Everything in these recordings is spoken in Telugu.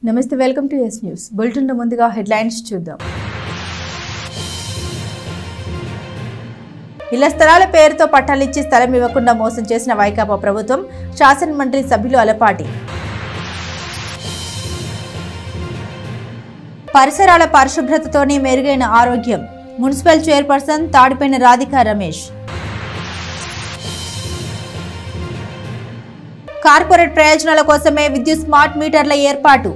నమస్తే, welcome to yes news bulletin. ముందుగా హెడ్లైన్స్ చూద్దాం. ఇళ్ల స్థలాల పేరుతో పట్టాలిచ్చి స్థలం ఇవ్వకుండా మోసం చేసిన వైకాపా ప్రభుత్వం, శాసనమండలి సభ్యులు అలపాటి. పరిసరాల పరిశుభ్రతతోనే మెరుగైన ఆరోగ్యం, municipal chairperson Tadipaina Radhika Ramesh. Corporate ప్రయోజనాల కోసమే విద్యుత్ స్మార్ట్ మీటర్ల ఏర్పాటు,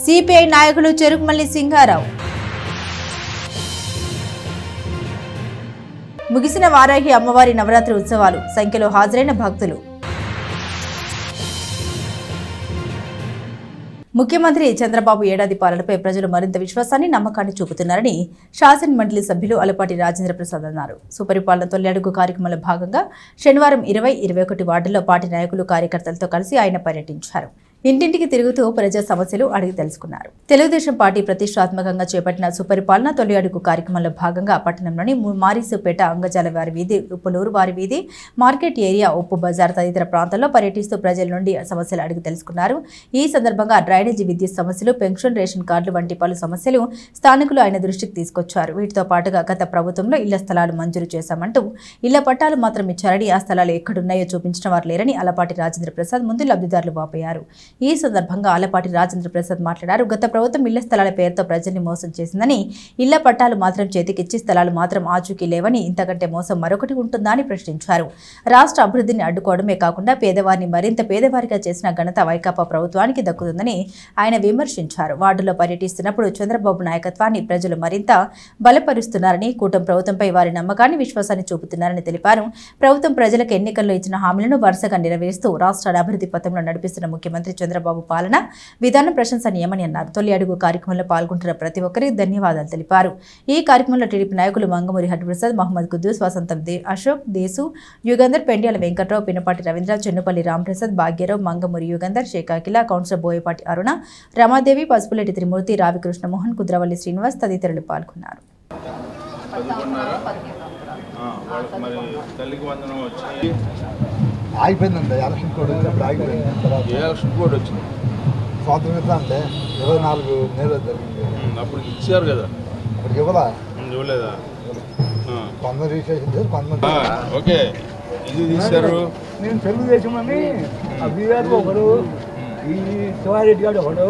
సిపిఐ నాయకులు చెరుకుమల్లి సింగారావు. ముగిసిన వారాహి అమ్మవారి నవరాత్రి ఉత్సవాలు, సంఖ్యలో హాజరైన భక్తులు. ముఖ్యమంత్రి చంద్రబాబు ఏడాది పాలనపై ప్రజలు మరింత విశ్వాసాన్ని, నమ్మకాన్ని చూపుతున్నారని శాసనమండలి సభ్యులు అలపాటి రాజేంద్ర ప్రసాద్ అన్నారు. సుపరిపాలన తొలి అడుగు కార్యక్రమంలో భాగంగా శనివారం 20-21 వార్డుల్లో పార్టీ నాయకులు, కార్యకర్తలతో కలిసి ఆయన పర్యటించారు. ఇంటింటికి తిరుగుతూ ప్రజా సమస్యలు అడిగి తెలుసుకున్నారు. తెలుగుదేశం పార్టీ ప్రతిష్టాత్మకంగా చేపట్టిన సుపరిపాలన తొలి అడుగు కార్యక్రమంలో భాగంగా పట్టణంలోని మారిసుపేట, అంగజాల వారి వీధి, ఉప్పులూరు వారి వీధి, మార్కెట్ ఏరియా, ఉప్పు బజార్ తదితర ప్రాంతాల్లో పర్యటిస్తూ ప్రజల నుండి సమస్యలు అడిగి తెలుసుకున్నారు. ఈ సందర్భంగా డ్రైనేజీ, విద్యుత్ సమస్యలు, పెన్షన్, రేషన్ కార్డులు వంటి పలు సమస్యలు స్థానికులు ఆయన దృష్టికి తీసుకొచ్చారు. వీటితో పాటుగా గత ప్రభుత్వంలో ఇళ్ల స్థలాలు మంజూరు చేశామంటూ ఇళ్ల పట్టాలు మాత్రం ఇచ్చారని, ఆ స్థలాలు ఎక్కడున్నాయో చూపించిన వారు లేరని అలపాటి రాజేంద్ర ప్రసాద్ ముందు లబ్ధిదారులు వాపోయారు. ఈ సందర్భంగా అలపాటి రాజేంద్ర ప్రసాద్ మాట్లాడారు. గత ప్రభుత్వం ఇళ్ల స్థలాల పేరుతో ప్రజల్ని మోసం చేసిందని, ఇళ్ల పట్టాలు మాత్రం చేతికిచ్చి స్థలాలు మాత్రం ఆచూకీ లేవని, ఇంతకంటే మోసం మరొకటి ఉంటుందా అని ప్రశ్నించారు. రాష్ట్ర అభివృద్ధిని అడ్డుకోవడమే కాకుండా పేదవారిని మరింత పేదవారిగా చేసిన ఘనత వైకాపా ప్రభుత్వానికి దక్కుతుందని ఆయన విమర్శించారు. వార్డులో పర్యటిస్తున్నప్పుడు చంద్రబాబు నాయకత్వాన్ని ప్రజలు మరింత బలపరుస్తున్నారని, కూటమి ప్రభుత్వంపై వారి నమ్మకాన్ని, విశ్వాసాన్ని చూపుతున్నారని తెలిపారు. ప్రభుత్వం ప్రజలకు ఎన్నికల్లో ఇచ్చిన హామీలను వరుసగా నెరవేరుస్తూ రాష్ట్రాల అభివృద్ధి పథంలో నడిపిస్తున్న ముఖ్యమంత్రి చంద్రబాబు పాలన విధానం ప్రశంసనీయమని అన్నారు. తొలి అడుగు కార్యక్రమంలో పాల్గొంటున్న ప్రతి ఒక్కరికి ధన్యవాదాలు తెలిపారు. ఈ కార్యక్రమంలో టీడీపీ నాయకులు మంగమూరి హరిప్రసాద్, మహమ్మద్ కుద్దూస్, వసంతం అశోక్, దేశు, యుగంధర్, పెండ్యాల వెంకట్రావు, పినపాటి రవీంద్ర, చెన్నుపల్లి రామప్రసాద్, భాగ్యరావు, మంగమూరి యుగంధర్, షేకాకిల, కౌన్సిలర్ బోయపాటి అరుణ, రమాదేవి, పసుపులెట్టి త్రిమూర్తి, రావి కృష్ణమోహన్, కుద్రవల్లి శ్రీనివాస్ తదితరులు పాల్గొన్నారు. ఆగిపోయిందండి ఎలక్షన్ కోడ్ వచ్చినప్పుడు ఆగిపోయింది. ఎలక్షన్ కోడ్ వచ్చింది సంవత్సరం క్రితం అంటే 24 నెలలు జరిగింది. అప్పుడు ఇచ్చారు కదా, అప్పటికి ఇవ్వలా, ఇవ్వలేదా? కొంతమంది రిజిస్ట్రేషన్ చేసి కొంతమంది ఓకే ఇది తీశారు. నేను తెలుగుదేశం అని ఆ బీఆర్ ఒకడు, ఈ శివారెడ్డి గారు ఒకడు,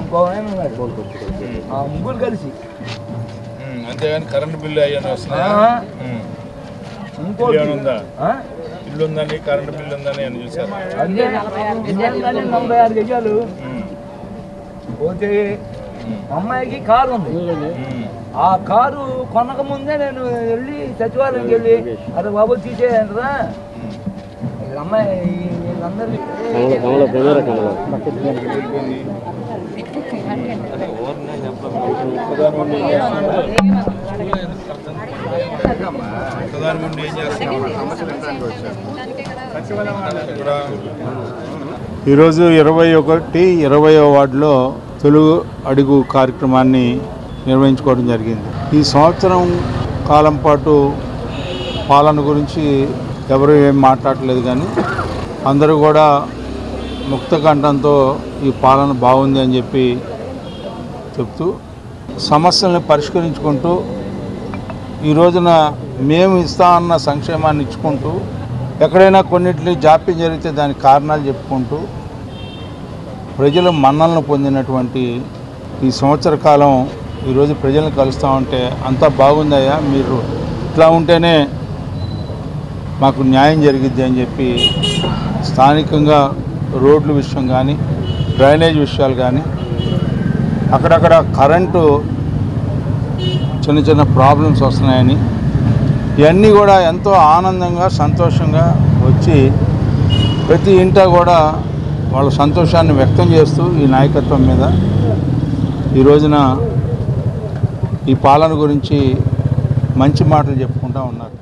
ఇంకో ఆయన ఉన్నాడు, ఆ ముగ్గురు కలిసి. అంతేగాని కరెంట్ బిల్లు అయ్యాను వస్తున్నా. ఇంకోటి ఉందా, ఇల్లు ఉందని, కరెంట్ బిల్లు ఉందని అని చూసారు. 46 గజాలు పోతే అమ్మాయికి కారు ఉంది. ఆ కారు కొనక ముందే నేను వెళ్ళి సచివాలయంకి వెళ్ళి, అరే బాబు తీసేయండిరా అమ్మాయి వీళ్ళందరికీ ఈరోజు 21-20వ వార్డులో తెలుగు అడుగు కార్యక్రమాన్ని నిర్వహించుకోవడం జరిగింది. ఈ సంవత్సరం కాలం పాటు పాలన గురించి ఎవరు ఏం మాట్లాడలేదు, కానీ అందరూ కూడా ముక్త కంఠంతో ఈ పాలన బాగుంది అని చెప్పి చెప్తూ సమస్యలను పరిష్కరించుకుంటూ ఈ రోజున మేము ఇస్తా అన్న సంక్షేమాన్ని ఇచ్చుకుంటూ, ఎక్కడైనా కొన్నింటిని జాప్యం జరిగితే దానికి కారణాలు చెప్పుకుంటూ ప్రజల మన్నలను పొందినటువంటి ఈ సంవత్సర కాలం ఈరోజు ప్రజలను కలుస్తూ ఉంటే అంతా బాగుందయ్యా, మీరు ఇట్లా ఉంటేనే మాకు న్యాయం జరిగిద్ది అని చెప్పి స్థానికంగా రోడ్ల విషయం కానీ, డ్రైనేజ్ విషయాలు కానీ, అక్కడక్కడ కరెంటు చిన్న చిన్న ప్రాబ్లమ్స్ వస్తున్నాయని, ఇవన్నీ కూడా ఎంతో ఆనందంగా, సంతోషంగా వచ్చి ప్రతి ఇంటా కూడా వాళ్ళ సంతోషాన్ని వ్యక్తం చేస్తూ ఈ నాయకత్వం మీద ఈ రోజున ఈ పాలన గురించి మంచి మాటలు చెప్పుకుంటూ ఉన్నారు.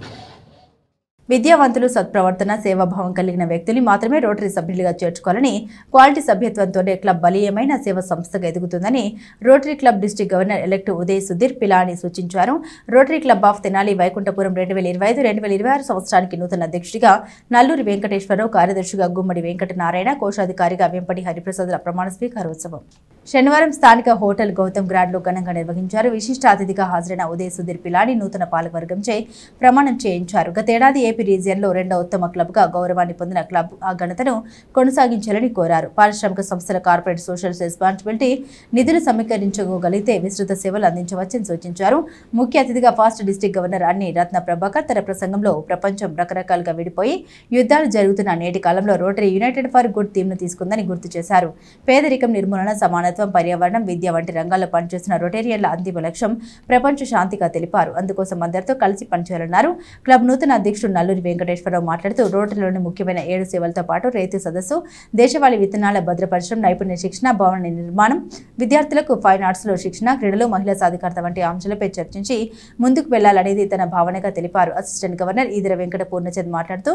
విద్యావంతులు, సత్ప్రవర్తన, సేవాభావం కలిగిన వ్యక్తుల్ని మాత్రమే రోటరీ సభ్యులుగా చేర్చుకోవాలని, క్వాలిటీ సభ్యత్వంతోనే క్లబ్ బలీయమైన సేవా సంస్థగా ఎదుగుతుందని Rotary club district governor elect Uday Sudhir Pilani సూచించారు. Rotary club of Tenali Vaikunthapuram 2025-2026 సంవత్సరానికి నూతన అధ్యక్షుడిగా నల్లూరి వెంకటేశ్వరరావు, కార్యదర్శిగా గుమ్మడి వెంకటనారాయణ, కోశాధికారిగా వెంపటి హరిప్రసాద్ల ప్రమాణ స్వీకారోత్సవం శనివారం స్థానిక హోటల్ గౌతమ్ గ్రాండ్లో ఘనంగా నిర్వహించారు. విశిష్ట అతిథిగా హాజరైన ఉదయ్ సుధీర్ పిలాని నూతన పాలకవర్గంచే ప్రమాణం చేయించారు. గతేడాది ఏపీ రీజియన్లో రెండవ ఉత్తమ క్లబ్గా గౌరవాన్ని పొందిన క్లబ్ ఆ ఘనతను కొనసాగించాలని కోరారు. పారిశ్రామిక సంస్థల కార్పొరేట్ సోషల్ రెస్పాన్సిబిలిటీ నిధులు సమీకరించుకోగలిగితే విస్తృత సేవలు అందించవచ్చని సూచించారు. ముఖ్య అతిథిగా ఫాస్ట్ డిస్ట్రిక్ట్ గవర్నర్ అన్ని రత్న ప్రభాకర్ తన ప్రసంగంలో ప్రపంచం రకరకాలుగా విడిపోయి యుద్ధాలు జరుగుతున్న నేటి కాలంలో రోటరీ యునైటెడ్ ఫర్ గుడ్ థీమ్ను తీసుకుందని గుర్తు చేశారు. పేదరికం నిర్మూలన, సమానత్వం, పర్యావరణం, విద్య వంటి రంగాల్లో పనిచేస్తున్న రొటేరియన్ల అంతిమ లక్ష్యం ప్రపంచ శాంతిగా తెలిపారు. అందుకోసం అందరితో కలిసి పనిచేయాలన్నారు. క్లబ్ నూతన అధ్యక్షుడు నల్లూరి వెంకటేశ్వరరావు మాట్లాడుతూ రోటరీలోని ముఖ్యమైన 7 సేవలతో పాటు రైతు సదస్సు, దేశవాళీ విత్తనాల భద్రపరచడం, నైపుణ్య శిక్షణ, భవన నిర్మాణం, విద్యార్థులకు ఫైన్ ఆర్ట్స్లో శిక్షణ, క్రీడలు, మహిళా సాధికారత వంటి అంశాలపై చర్చించి ముందుకు వెళ్లాలనేది తన భావనగా తెలిపారు. అసిస్టెంట్ గవర్నర్ ఈదర వెంకట పూర్ణచంద్ మాట్లాడుతూ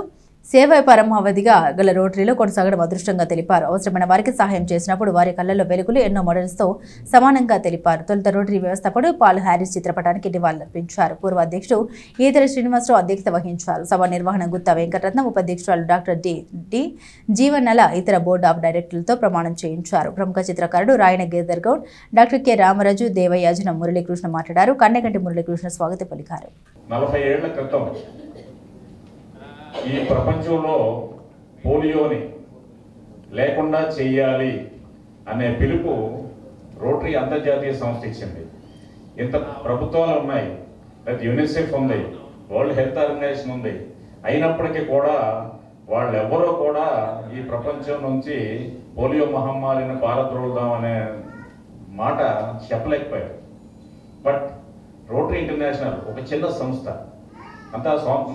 సేవ పరమావధిగా గల రోటరీలో కొనసాగడం అదృష్టంగా తెలిపారు. అవసరమైన వారికి సహాయం చేసినప్పుడు వారి కళ్ళల్లో వెలుగులు ఎన్నో మోడల్స్తో సమానంగా తెలిపారు. తొలుత రోటరీ వ్యవస్థాపకుడు పాల్ హ్యారిస్ చిత్రపటానికి నివాళులర్పించారు. పూర్వ అధ్యక్షుడు ఈదర శ్రీనివాసరావు అధ్యక్షత వహించారు. సభ నిర్వహణ గుత్తా వెంకటరత్నం, ఉపాధ్యక్షురాలు డాక్టర్ డి జీవన్నల ఇతర బోర్డు ఆఫ్ డైరెక్టర్లతో ప్రమాణం చేయించారు. ప్రముఖ చిత్రకారుడు రాయన గిరిధర్ గౌడ్, డాక్టర్ కె రామరాజు, దేవయాజన మురళీకృష్ణ మాట్లాడారు. కన్నెగంటి మురళీకృష్ణ స్వాగతం పలికారు. 40 ఏళ్ల క్రితం ఈ ప్రపంచంలో పోలియోని లేకుండా చెయ్యాలి అనే పిలుపు రోటరీ అంతర్జాతీయ సంస్థ ఇచ్చింది. ఇంత ప్రభుత్వాలు ఉన్నాయి, యునిసెఫ్ ఉంది, వరల్డ్ హెల్త్ ఆర్గనైజేషన్ ఉంది. అయినప్పటికీ కూడా వాళ్ళెవ్వరూ కూడా ఈ ప్రపంచం నుంచి పోలియో మహమ్మారిని పారద్రోలుదాం అనే మాట చెప్పలేకపోయారు. బట్ రోటరీ ఇంటర్నేషనల్ ఒక చిన్న సంస్థ, అంతా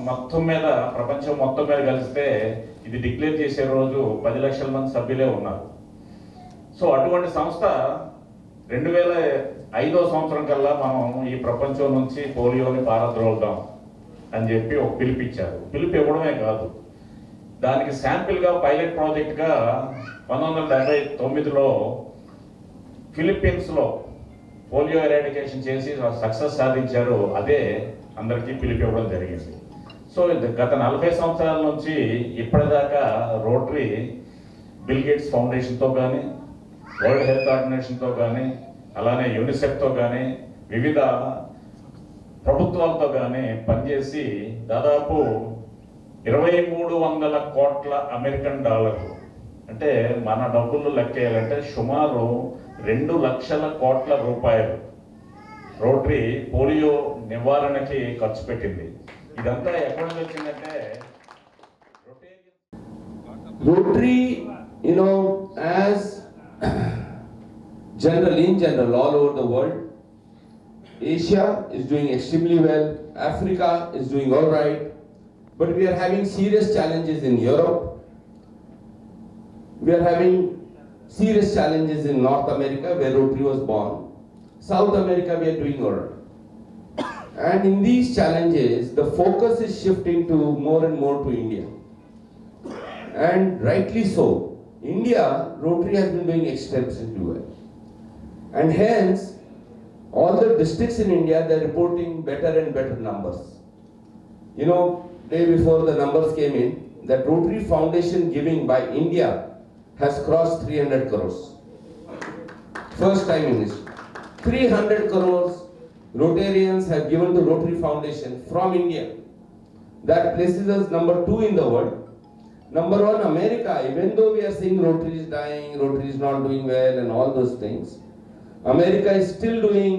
మొత్తం మీద ప్రపంచం మొత్తం మీద కలిస్తే ఇది డిక్లేర్ చేసే రోజు 10 లక్షల మంది సభ్యులే ఉన్నారు. సో అటువంటి సంస్థ 2005వ సంవత్సరం కల్లా మనం ఈ ప్రపంచం నుంచి పోలియోని పారద్రోలుదాం అని చెప్పి ఒక పిలిపిచ్చారు. పిలుపు ఇవ్వడమే కాదు, దానికి శాంపిల్గా పైలట్ ప్రాజెక్ట్గా 1979లో ఫిలిప్పీన్స్లో పోలియో ఎరాడికేషన్ చేసి సక్సెస్ సాధించారు. అదే అందరికీ పిలిపివ్వడం జరిగింది. సో గత 40 సంవత్సరాల నుంచి ఇప్పటిదాకా రోటరీ బిల్ గేట్స్ ఫౌండేషన్తో కానీ, వరల్డ్ హెల్త్ ఆర్గనైజేషన్తో కానీ, అలానే యూనిసెఫ్తో కానీ, వివిధ ప్రభుత్వాలతో కానీ పనిచేసి దాదాపు 2300 కోట్ల అమెరికన్ డాలర్లు, అంటే మన డబ్బులు లెక్కేయాలంటే సుమారు 2 లక్షల కోట్ల రూపాయలు రోటరీ పోలియో నివారణకి ఖర్చు పెట్టింది. ఇదంతా ఎక్కడ నుంచి వచ్చిందంటే rotary, as in general all over the world, Asia is doing extremely well, Africa is doing all right, but we are having serious challenges in Europe, we are having serious challenges in North America where Rotary was born. South America we are doing all right. And in these challenges, the focus is shifting to more and more to India. And rightly so. India, Rotary has been doing exceptionally well. And hence, all the districts in India, they are reporting better and better numbers. Day before the numbers came in, that Rotary Foundation giving by India has crossed 300 crores. First time in history. 300 crores Rotarians have given to Rotary Foundation from India. That places us number 2 in the world. Number 1, America, even though we are seeing Rotary is dying, Rotary is not doing well and all those things, America is still doing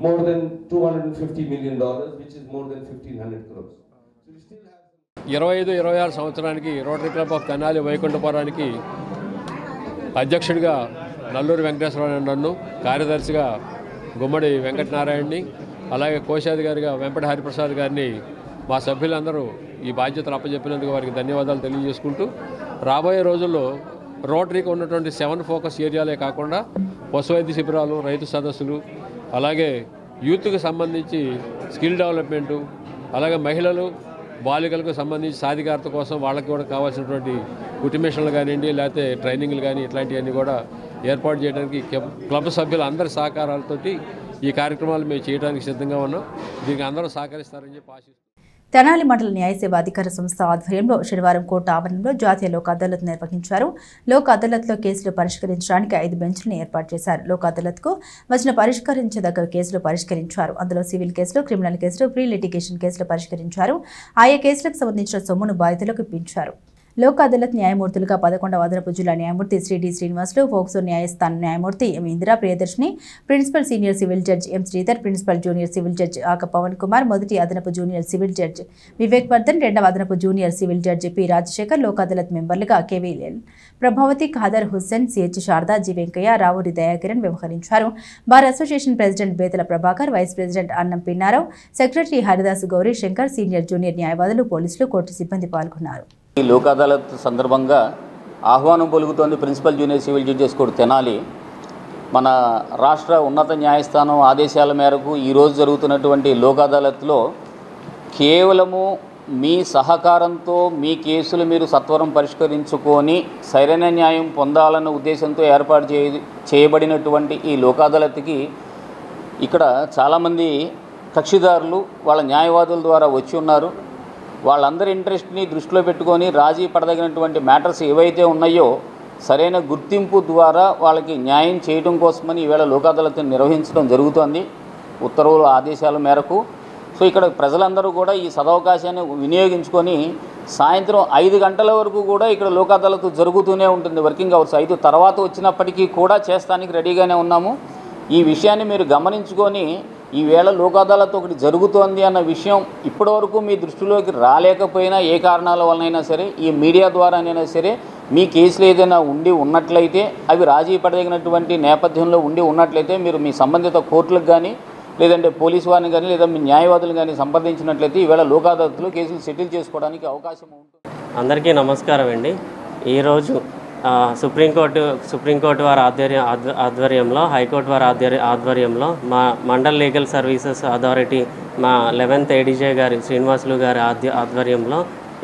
more than $250 million, which is more than 1,500 crores. So we still have 25-26 సంవత్సరానికి రోటరీ క్లబ్ ఆఫ్ తెనాలి వైకుంఠపురానికి అధ్యక్షుడిగా నల్లూరి వెంకటేశ్వరరావు నన్ను, కార్యదర్శిగా గుమ్మడి వెంకటనారాయణని, అలాగే కోశాధికారిగా వెంపటి హరిప్రసాద్ గారిని మా సభ్యులందరూ ఈ బాధ్యతలు అప్పచెప్పినందుకు వారికి ధన్యవాదాలు తెలియజేసుకుంటూ, రాబోయే రోజుల్లో రోటరీకి ఉన్నటువంటి 7 ఫోకస్ ఏరియాలే కాకుండా పశు వైద్య శిబిరాలు, రైతు సదస్సులు, అలాగే యూత్కి సంబంధించి స్కిల్ డెవలప్మెంటు, అలాగే మహిళలు, బాలికలకు సంబంధించి సాధికారత కోసం వాళ్ళకి కూడా కావాల్సినటువంటి కుటుంబేషన్లు కానివ్వండి, లేకపోతే ట్రైనింగ్లు కానీ ఇట్లాంటివన్నీ కూడా ఏర్పాటు చేయడానికి క్లబ్ సభ్యుల అందరి సహకారాలతోటి ఈ కార్యక్రమాలు మేము చేయడానికి సిద్ధంగా ఉన్నాం. దీనికి అందరూ సహకరిస్తారని చెప్పి ఆశిస్తున్నాం. తెనాలి మండల న్యాయ సేవా అధికార సంస్థ ఆధ్వర్యంలో శనివారం కోర్టు ఆవరణలో జాతీయ లోక్ అదాలత్ నిర్వహించారు. లోక్ అదాలత్లో కేసులు పరిష్కరించడానికి 5 బెంచ్లను ఏర్పాటు చేశారు. లోక్ అదాలత్కు వచ్చిన పరిష్కరించదగ్గ కేసులు పరిష్కరించారు. అందులో సివిల్ కేసులు, క్రిమినల్ కేసులు, ప్రీ లిటిగేషన్ కేసులు పరిష్కరించారు. ఆయా కేసులకు సంబంధించిన సొమ్మును బాధితులకు ఇప్పించారు. లోక్ అదాలత్ న్యాయమూర్తులుగా 11వ అదనపు జిల్లా న్యాయమూర్తి శ్రీ డి శ్రీనివాసులు, ఫోక్సో న్యాయస్థాన న్యాయమూర్తి M Indira Priyadarshini, principal senior civil judge M Sridhar, principal junior civil judge Aaka Pavan Kumar, మొదటి అదనపు junior civil judge Vivek Vardhan, 2వ అదనపు junior civil judge P Rajasekhar, Lok Adalat మెంబర్లుగా KVL Prabhavathi, Khader Hussain, CH Sharada, G Venkaiah, Raavuri Dayakiran వ్యవహరించారు. Bar association president Bethala Prabhakar, vice president Annam Pinnarao, secretary Haridas Gowri Shankar, senior junior న్యాయవాదులు, పోలీసులు, కోర్టు సిబ్బంది పాల్గొన్నారు. ఈ లోక్ అదాలత్ సందర్భంగా ఆహ్వానం పలుకుతోంది principal junior civil judges court Tenali. మన రాష్ట్ర ఉన్నత న్యాయస్థానం ఆదేశాల మేరకు ఈరోజు జరుగుతున్నటువంటి లోక్ అదాలత్లో కేవలము మీ సహకారంతో మీ కేసులు మీరు సత్వరం పరిష్కరించుకొని సరైన న్యాయం పొందాలన్న ఉద్దేశంతో ఏర్పాటు చేయబడినటువంటి ఈ లోక్ అదాలత్కి ఇక్కడ చాలామంది కక్షిదారులు వాళ్ళ న్యాయవాదుల ద్వారా వచ్చి ఉన్నారు. వాళ్ళందరి ఇంట్రెస్ట్ని దృష్టిలో పెట్టుకొని రాజీ పడదగినటువంటి మ్యాటర్స్ ఏవైతే ఉన్నాయో సరైన గుర్తింపు ద్వారా వాళ్ళకి న్యాయం చేయడం కోసమని ఈవేళ లోక్ అదాలత్ని నిర్వహించడం జరుగుతోంది ఉత్తర్వుల ఆదేశాల మేరకు. సో ఇక్కడ ప్రజలందరూ కూడా ఈ సదవకాశాన్ని వినియోగించుకొని సాయంత్రం 5 గంటల వరకు కూడా ఇక్కడ లోక్ అదాలత్ జరుగుతూనే ఉంటుంది. వర్కింగ్ అవర్స్ 5 తర్వాత వచ్చినప్పటికీ కూడా చేస్తానికి రెడీగానే ఉన్నాము. ఈ విషయాన్ని మీరు గమనించుకొని ఈవేళ లోక్ అదాలత్ ఒకటి జరుగుతోంది అన్న విషయం ఇప్పటివరకు మీ దృష్టిలోకి రాలేకపోయినా ఏ కారణాల వలనైనా సరే ఈ మీడియా ద్వారానైనా సరే మీ కేసులు ఏదైనా ఉన్నట్లయితే అవి రాజీ పడదగినటువంటి నేపథ్యంలో ఉన్నట్లయితే మీరు మీ సంబంధిత కోర్టులకు కానీ లేదంటే పోలీసు వారిని కానీ లేదా మీ న్యాయవాదులు కానీ సంప్రదించినట్లయితే ఈవేళ లోక్ అదాలత్లో కేసులు సెటిల్ చేసుకోవడానికి అవకాశం ఉంటుంది. అందరికీ నమస్కారం అండి. ఈరోజు సుప్రీంకోర్టు వారి ఆధ్వర్యంలో, హైకోర్టు వారి ఆధ్వర్యంలో మా మండల్ లీగల్ సర్వీసెస్ అథారిటీ మా 11th ADJ గారి శ్రీనివాసులు గారి ఆధ్వర్యంలో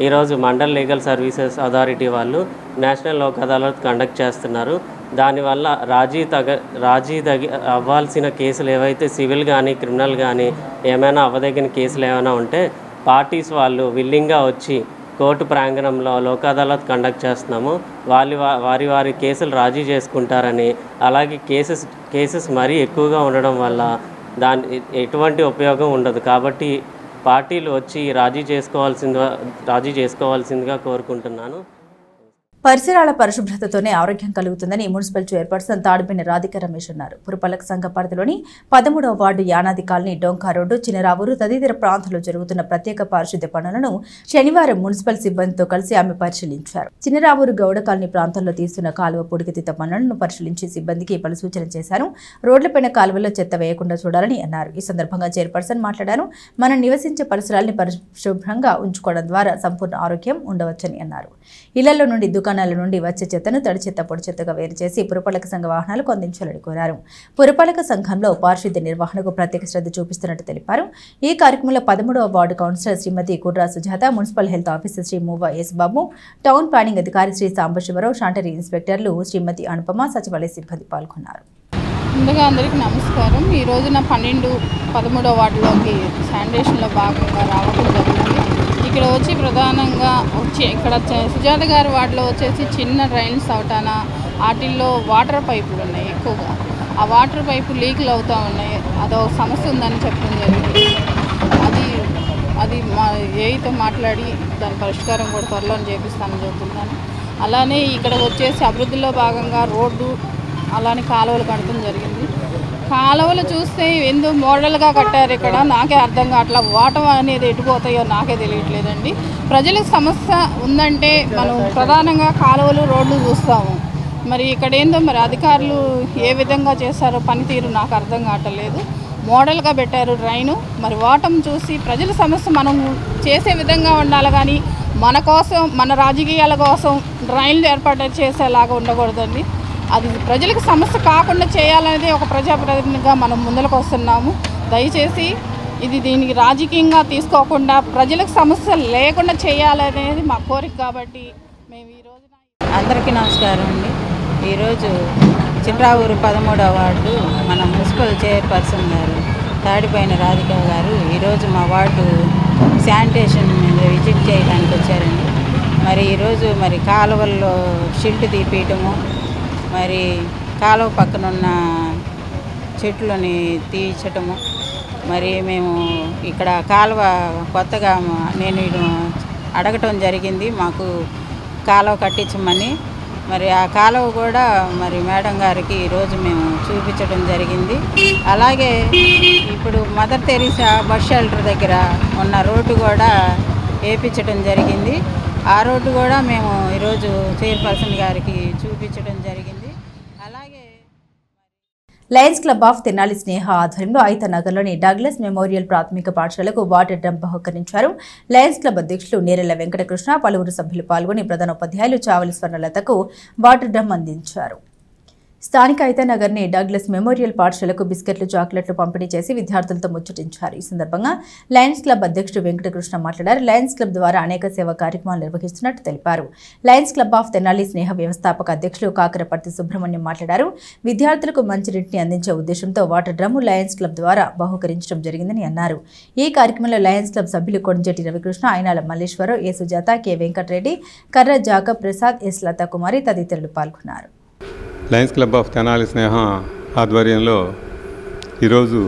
ఈరోజు మండల్ లీగల్ సర్వీసెస్ అథారిటీ వాళ్ళు నేషనల్ లోక్ అదాలత్ కండక్ట్ చేస్తున్నారు. దానివల్ల రాజీ అవ్వాల్సిన కేసులు ఏవైతే సివిల్ కానీ క్రిమినల్ కానీ ఏమైనా అవ్వదగిన కేసులు ఏమైనా ఉంటే పార్టీస్ వాళ్ళు విల్లింగ్గా వచ్చి కోర్టు ప్రాంగణంలో లోక్ అదాలత్ కండక్ట్ చేస్తున్నాము. వారి కేసులు రాజీ చేసుకుంటారని, అలాగే కేసెస్ మరీ ఎక్కువగా ఉండడం వల్ల ఎటువంటి ఉపయోగం ఉండదు. కాబట్టి పార్టీలు వచ్చి రాజీ చేసుకోవాల్సిందిగా కోరుకుంటున్నాను. పరిసరాల పరిశుభ్రతతోనే ఆరోగ్యం కలుగుతుందని మున్సిపల్ చైర్పర్సన్ తాడిపిన రాధిక రమేష్ అన్నారు. పురపాలక సంఘ పరిధిలోని 13వ ward Yanadi colony, Donka road, Chinaravuru తదితర ప్రాంతాల్లో జరుగుతున్న ప్రత్యేక పారిశుద్ధ్య పనులను శనివారం మున్సిపల్ సిబ్బందితో కలిసి ఆమె పరిశీలించారు. చినరావూరు గౌడ కాలనీ ప్రాంతంలో తీస్తున్న కాలువ పొడిగితీత పనులను పరిశీలించి సిబ్బందికి పలు సూచనలు చేశారు. రోడ్లపైన కాలువల్లో చెత్త వేయకుండా చూడాలని అన్నారు. ఈ సందర్భంగా చైర్పర్సన్ మాట్లాడారు. మనం నివసించే పరిసరాల్ని పరిశుభ్రంగా ఉంచుకోవడం ద్వారా సంపూర్ణ ఆరోగ్యం ఉండవచ్చని అన్నారు. ఇళ్లలో నుండి దుకాణాల నుండి వచ్చే చెత్తను తడి చెత్త, పొడి చెత్తగా వేరు చేసి పురపాలక సంఘ వాహనాలకు అందించాలని కోరారు. పురపాలక సంఘంలో పారిశుద్ధ్య నిర్వహణకు ప్రత్యేక శ్రద్ధ చూపిస్తున్నట్టు తెలిపారు. ఈ కార్యక్రమంలో 13వ ward councillor Srimathi Kurra Sujatha, municipal health officer Shri Moova S Babu, town planning అధికారి శ్రీ సాంబశివరావు, శానిటరీ ఇన్స్పెక్టర్లు శ్రీమతి అనుపమ, సచివాలయ సిబ్బంది పాల్గొన్నారు. ముందుగా అందరికీ నమస్కారం. ఈ రోజున 13వ వార్డులోకి శానిటేషన్లో భాగంగా రావడం జరిగింది. ఇక్కడ వచ్చి ప్రధానంగా ఇక్కడ సుజాత గారి వార్డులో వచ్చేసి చిన్న డ్రైన్స్ అవటాన వాటిల్లో వాటర్ పైపులు ఉన్నాయి. ఎక్కువగా ఆ వాటర్ పైపు లీక్లు అవుతూ ఉన్నాయి. అదొక సమస్య ఉందని చెప్పడం జరిగింది. అది మా ఏఈతో మాట్లాడి దాని పరిష్కారం కూడా త్వరలో చేపిస్తానని చెప్తున్నాను. అలానే ఇక్కడ వచ్చేసి అభివృద్ధిలో భాగంగా రోడ్డు అలానే కాలువలు కట్టడం జరిగింది. కాలువలు చూస్తే ఎందుకు మోడల్గా కట్టారు ఇక్కడ నాకే అర్థం కావట్లా. వాటర్ అనేది ఎటుపోతాయో నాకే తెలియట్లేదండి. ప్రజలకు సమస్య ఉందంటే మనం ప్రధానంగా కాలువలు, రోడ్లు చూస్తాము. మరి ఇక్కడ ఏందో మరి అధికారులు ఏ విధంగా చేస్తారో పనితీరు నాకు అర్థం కావట్లేదు. మోడల్గా పెట్టారు డ్రైను. మరి వాటం చూసి ప్రజల సమస్య మనం చేసే విధంగా ఉండాలి కానీ మన కోసం, మన రాజకీయాల కోసం డ్రైన్లు ఏర్పాటు చేసేలాగా ఉండకూడదండి. అది ప్రజలకు సమస్య కాకుండా చేయాలనేది ఒక ప్రజాప్రతినిధిగా మనం ముందుకు వస్తున్నాము. దయచేసి ఇది దీనికి రాజకీయంగా తీసుకోకుండా ప్రజలకు సమస్యలు లేకుండా చేయాలనేది మా కోరిక. కాబట్టి మేము ఈరోజు అందరికీ నమస్కారం అండి. ఈరోజు చిట్రావూరు 13వ వార్డు మన మున్సిపల్ చైర్పర్సన్ గారు తాడిపైన రాధిక గారు ఈరోజు మా వార్డు శానిటేషన్ మీద విజిట్ చేయడానికి వచ్చారండి. మరి ఈరోజు మరి కాలువల్లో షిల్ట్ తీపియటము, మరి కాలువ పక్కనున్న చెట్లని తీయించటము, మరి మేము ఇక్కడ కాలువ కొత్తగా నేను అడగటం జరిగింది మాకు కాలువ కట్టించమని. మరి ఆ కాలువ కూడా మరి మేడం గారికి ఈరోజు మేము చూపించడం జరిగింది. అలాగే ఇప్పుడు మదర్ తెరీసా బస్ షెల్టర్ దగ్గర ఉన్న రోడ్డు కూడా వేయించడం జరిగింది. ఆ రోడ్డు కూడా మేము ఈరోజు చైర్పర్సన్ గారికి చూపించడం జరిగింది. అలాగే లయన్స్ క్లబ్ ఆఫ్ తెనాలి స్నేహ ఆధ్వర్యంలో ఐతనగర్లోని డగ్లస్ మెమోరియల్ ప్రాథమిక పాఠశాలకు వాటర్ డ్రమ్ బహుకరించారు. లయన్స్ క్లబ్ అధ్యక్షులు నేరెళ్ల వెంకటకృష్ణ, పలువురు సభ్యులు పాల్గొని ప్రధాన ఉపాధ్యాయులు చావలి స్వర్ణలతకు వాటర్ డ్రమ్ అందించారు. స్థానిక ఐతనగర్ని డగ్లస్ మెమోరియల్ పాఠశాలకు బిస్కెట్లు, చాక్లెట్లు పంపిణీ చేసి విద్యార్థులతో ముచ్చటించారు. ఈ సందర్భంగా లయన్స్ క్లబ్ అధ్యక్షుడు వెంకటకృష్ణ మాట్లాడారు. లయన్స్ క్లబ్ ద్వారా అనేక సేవా కార్యక్రమాలు నిర్వహిస్తున్నట్టు తెలిపారు. లయన్స్ క్లబ్ ఆఫ్ తెనాలి స్నేహ వ్యవస్థాపక అధ్యక్షులు కాకరపర్తి సుబ్రహ్మణ్యం మాట్లాడారు. విద్యార్థులకు మంచినీటిని అందించే ఉద్దేశంతో వాటర్ డ్రమ్ము లయన్స్ క్లబ్ ద్వారా బహుకరించడం జరిగిందని అన్నారు. ఈ కార్యక్రమంలో లయన్స్ క్లబ్ సభ్యులు కొండజెట్టి రవికృష్ణ, అయినాల మల్లేశ్వరరావు, ఏ సుజాత, కె వెంకటరెడ్డి, కర్ర జాకబ్ ప్రసాద్, ఎస్ లతాకుమారి తదితరులు పాల్గొన్నారు. లయన్స్ క్లబ్ ఆఫ్ తెనాలి స్నేహ ఆధ్వర్యంలో ఈరోజు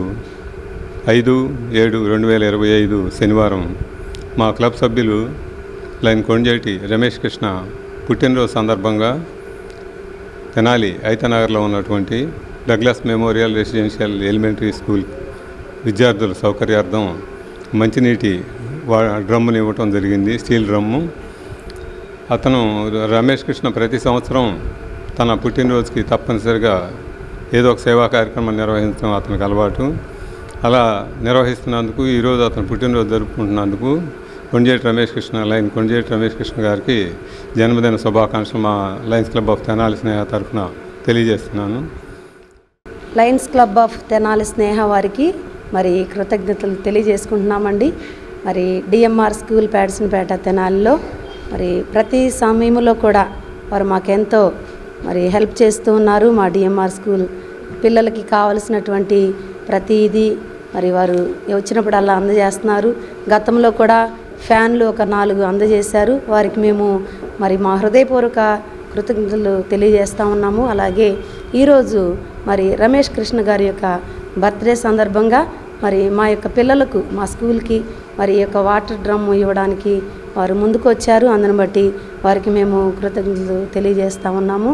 5/7/2025 శనివారం మా క్లబ్ సభ్యులు లైన్ కొండజేటి రమేష్ కృష్ణ పుట్టినరోజు సందర్భంగా తెనాలి ఐతనగర్లో ఉన్నటువంటి Douglas memorial residential elementary school విద్యార్థుల సౌకర్యార్థం మంచినీటి డ్రమ్ముని ఇవ్వటం జరిగింది, స్టీల్ డ్రమ్ము. అతను రమేష్ కృష్ణ ప్రతి సంవత్సరం తన పుట్టినరోజుకి తప్పనిసరిగా ఏదో ఒక సేవా కార్యక్రమం నిర్వహించడం అతనికి అలవాటు. అలా నిర్వహిస్తున్నందుకు ఈరోజు అతను పుట్టినరోజు జరుపుకుంటున్నందుకు కొండజేటి రమేష్ కృష్ణ లైన్ కొండజేటి రమేష్ కృష్ణ గారికి జన్మదిన శుభాకాంక్షలు మా లయన్స్ క్లబ్ ఆఫ్ తెనాలి స్నేహ తరఫున తెలియజేస్తున్నాను. లయన్స్ క్లబ్ ఆఫ్ తెనాలి స్నేహ వారికి మరి కృతజ్ఞతలు తెలియజేసుకుంటున్నామండి. మరి డిఎంఆర్ స్కూల్ ప్యాడ్సన్పేట తెనాలిలో మరి ప్రతి సమయంలో కూడా వారు మాకెంతో మరి హెల్ప్ చేస్తూ ఉన్నారు. మా డిఎంఆర్ స్కూల్ పిల్లలకి కావలసినటువంటి ప్రతిదీ మరి వారు వచ్చినప్పుడల్లా అందజేస్తున్నారు. గతంలో కూడా ఫ్యాన్లు ఒక 4 అందజేశారు. వారికి మేము మరి మా హృదయపూర్వక కృతజ్ఞతలు తెలియజేస్తూ ఉన్నాము. అలాగే ఈరోజు మరి రమేష్ కృష్ణ గారి యొక్క బర్త్డే సందర్భంగా మరి మా యొక్క పిల్లలకు మా స్కూల్కి మరి ఈ యొక్క వాటర్ డ్రమ్ ఇవ్వడానికి వారు ముందుకు వచ్చారు. అందుని బట్టి వారికి మేము కృతజ్ఞతలు తెలియజేస్తూ ఉన్నాము.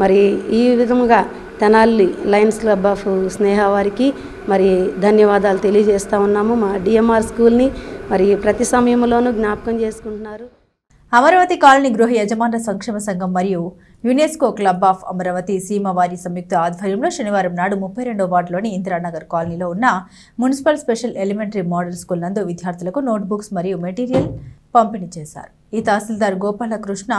మరి ఈ విధముగా తెనాలి లయన్స్ క్లబ్ ఆఫ్ స్నేహ వారికి మరి ధన్యవాదాలు తెలియజేస్తూ ఉన్నాము. మా డిఎంఆర్ స్కూల్ని మరి ప్రతి సమయంలోనూ జ్ఞాపకం చేసుకుంటున్నారు. అమరావతి కాలనీ గృహ యజమానుల సంక్షేమ సంఘం మరియు యునెస్కో క్లబ్ ఆఫ్ అమరావతి సీమవారి సంయుక్త ఆధ్వర్యంలో శనివారం నాడు 32వ వార్డులోని ఇందిరానగర్ కాలనీలో ఉన్న municipal special elementary model school నందు విద్యార్థులకు నోట్బుక్స్ మరియు మెటీరియల్ పంపిణీ చేశారు. ఈ తహసీల్దార్ గోపాలకృష్ణ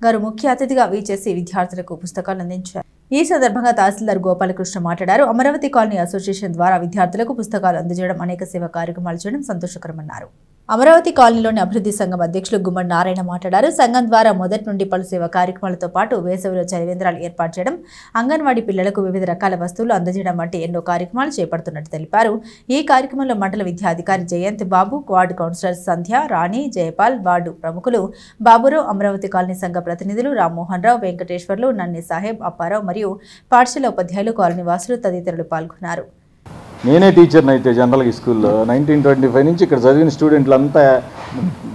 గారు ముఖ్య అతిథిగా వీచేసి విద్యార్థులకు పుస్తకాలు అందించారు. ఈ సందర్భంగా తహసీల్దార్ గోపాలకృష్ణ మాట్లాడారు. అమరావతి కాలనీ అసోసియేషన్ ద్వారా విద్యార్థులకు పుస్తకాలు అందజేయడం, అనేక సేవా కార్యక్రమాలు చేయడం సంతోషకరమన్నారు. అమరావతి కాలనీలోని అభివృద్ధి సంఘం అధ్యక్షులు గుమ్మడి నారాయణ మాట్లాడారు. సంఘం ద్వారా మొదటి నుండి పలు సేవా కార్యక్రమాలతో పాటు వేసవిలో చలివేంద్రాలు ఏర్పాటు చేయడం, అంగన్వాడీ పిల్లలకు వివిధ రకాల వస్తువులు అందజేయడం వంటి ఎన్నో కార్యక్రమాలు చేపడుతున్నట్టు తెలిపారు. ఈ కార్యక్రమంలో మండల విద్యాధికారి జయంత్ బాబు, వార్డు కౌన్సిలర్ సంధ్య, రాణి, జయపాల్, వార్డు ప్రముఖులు బాబురావు, అమరావతి కాలనీ సంఘ ప్రతినిధులు రామ్మోహన్ రావు, వెంకటేశ్వర్లు, నన్ని సాహెబ్, అప్పారావు మరియు పాఠశాల ఉపాధ్యాయులు, కాలనీ వాసులు తదితరులు పాల్గొన్నారు. నేనే టీచర్ని అయితే జనరల్గా ఈ స్కూల్లో 1925 నుంచి ఇక్కడ చదివిన స్టూడెంట్లు అంతా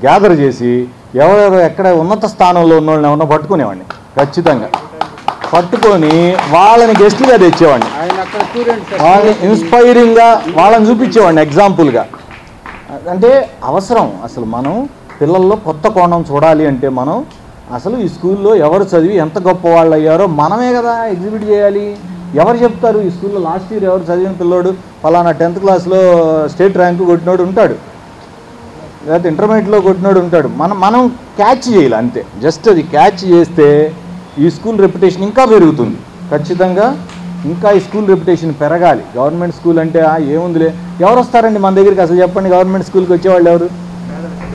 గ్యాదర్ చేసి ఎవరెవరు ఎక్కడ ఉన్నత స్థానంలో ఉన్న వాళ్ళని ఏమన్నా పట్టుకునేవాడిని, ఖచ్చితంగా పట్టుకొని వాళ్ళని గెస్ట్గా తెచ్చేవాడిని, వాళ్ళని ఇన్స్పైరింగ్గా వాళ్ళని చూపించేవాడిని ఎగ్జాంపుల్గా. అంటే అవసరం అసలు మనం పిల్లల్లో కొత్త కోణం చూడాలి అంటే మనం అసలు ఈ స్కూల్లో ఎవరు చదివి ఎంత గొప్ప వాళ్ళు అయ్యారో మనమే కదా ఎగ్జిబిట్ చేయాలి. ఎవరు చెప్తారు? ఈ స్కూల్లో లాస్ట్ ఇయర్ ఎవరు చదివిన పిల్లోడు ఫలానా 10th క్లాస్లో స్టేట్ ర్యాంకు కొట్టినోడు ఉంటాడు, లేకపోతే ఇంటర్మీడియట్లో కొట్టినోడు ఉంటాడు. మనం క్యాచ్ చేయాలి అంతే. జస్ట్ అది క్యాచ్ చేస్తే ఈ స్కూల్ రెప్యుటేషన్ ఇంకా పెరుగుతుంది. ఖచ్చితంగా ఇంకా ఈ స్కూల్ రెప్యుటేషన్ పెరగాలి. గవర్నమెంట్ స్కూల్ అంటే ఏముందిలే, ఎవరు వస్తారండి మన దగ్గరికి? అసలు చెప్పండి, గవర్నమెంట్ స్కూల్కి వచ్చేవాళ్ళు ఎవరు?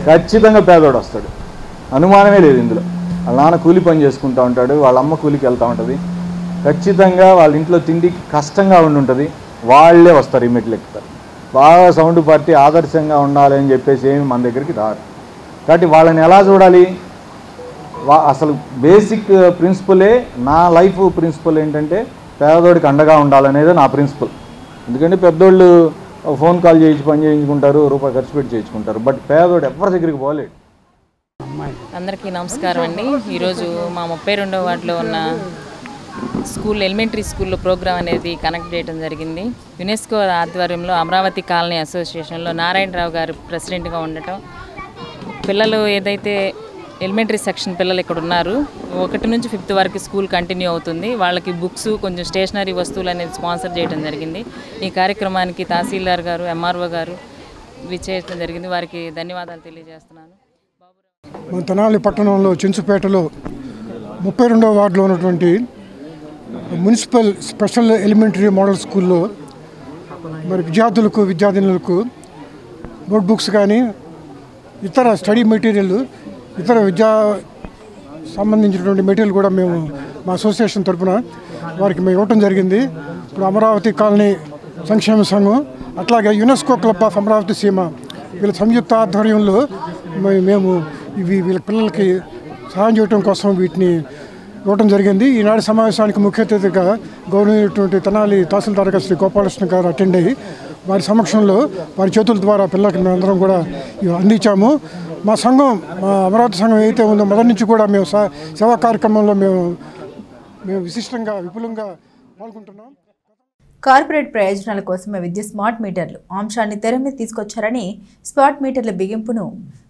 ఖచ్చితంగా పేదోడు వస్తాడు, అనుమానమే లేదు ఇందులో. వాళ్ళ నాన్న కూలి పని చేసుకుంటూ ఉంటాడు, వాళ్ళ అమ్మ కూలికి వెళ్తూ ఉంటుంది, ఖచ్చితంగా వాళ్ళ ఇంట్లో తిండి కష్టంగా ఉంటుంది, వాళ్ళే వస్తారు, ఈ మెట్లు ఎక్కుతారు. బాగా సౌండ్ పార్టీ ఆదర్శంగా ఉండాలి అని చెప్పేసి ఏమి మన దగ్గరికి రారు. కాబట్టి వాళ్ళని ఎలా చూడాలి? అసలు బేసిక్ ప్రిన్సిపలే, నా లైఫ్ ప్రిన్సిపల్ ఏంటంటే పేదోడికి అండగా ఉండాలనేది నా ప్రిన్సిపల్. ఎందుకంటే పెద్దోళ్ళు ఫోన్ కాల్ చేయించి పని చేయించుకుంటారు, రూపాయి ఖర్చు పెట్టి చేయించుకుంటారు, బట్ పేదోడు ఎవరి దగ్గరికి పోలేడు. అందరికీ నమస్కారం అండి. ఈరోజు మా 32వ వార్డులో ఉన్న స్కూల్ ఎలిమెంటరీ స్కూల్లో ప్రోగ్రాం అనేది కనెక్ట్ చేయడం జరిగింది. యునెస్కో ఆధ్వర్యంలో అమరావతి కాలనీ అసోసియేషన్లో నారాయణరావు గారు ప్రెసిడెంట్గా ఉండటం, పిల్లలు ఏదైతే ఎలిమెంటరీ సెక్షన్ పిల్లలు ఇక్కడ ఉన్నారు 1 నుంచి 5th వరకు స్కూల్ కంటిన్యూ అవుతుంది. వాళ్ళకి బుక్స్, కొంచెం స్టేషనరీ వస్తువులు అనేది స్పాన్సర్ చేయడం జరిగింది. ఈ కార్యక్రమానికి తహసీల్దార్ గారు, ఎంఆర్ఓ గారు విచ్చేయడం జరిగింది. వారికి ధన్యవాదాలు తెలియజేస్తున్నాను. మన తెనాలి పట్టణంలో చెంచుపేటలో 32వ వార్డులో ఉన్నటువంటి మున్సిపల్ స్పెషల్ ఎలిమెంటరీ మోడల్ స్కూల్లో మరి విద్యార్థులకు, విద్యార్థినులకు నోట్బుక్స్ కానీ ఇతర స్టడీ మెటీరియల్, ఇతర విద్యా సంబంధించినటువంటి మెటీరియల్ కూడా మేము మా అసోసియేషన్ తరఫున వారికి మేము ఇవ్వటం జరిగింది. ఇప్పుడు అమరావతి కాలనీ సంక్షేమ సంఘం, అట్లాగే యునెస్కో క్లబ్ ఆఫ్ అమరావతి సీమ వీళ్ళ సంయుక్త ఆధ్వర్యంలో మేము వీళ్ళ పిల్లలకి సహాయం చేయడం కోసం వీటిని ఇవ్వడం జరిగింది. ఈనాడు సమావేశానికి ముఖ్య అతిథిగా గౌరవనీయులైనటువంటి తెనాలి తహసీల్దార్ గారు శ్రీ గోపాలకృష్ణ గారు అటెండ్ అయ్యి వారి సమక్షంలో వారి చేతుల ద్వారా పిల్లలకి మేమందరం కూడా అందించాము. మా సంఘం, మా అమరావతి సంఘం ఏదైతే ఉందో మొదటి నుంచి కూడా మేము సేవా కార్యక్రమంలో మేము విశిష్టంగా విపులంగా పాల్గొంటున్నాం. కార్పొరేట్ ప్రయోజనాల కోసమే విద్యుత్ స్మార్ట్ మీటర్లు అంశాన్ని తెర మీద తీసుకొచ్చారని, స్మార్ట్ మీటర్ల బిగింపును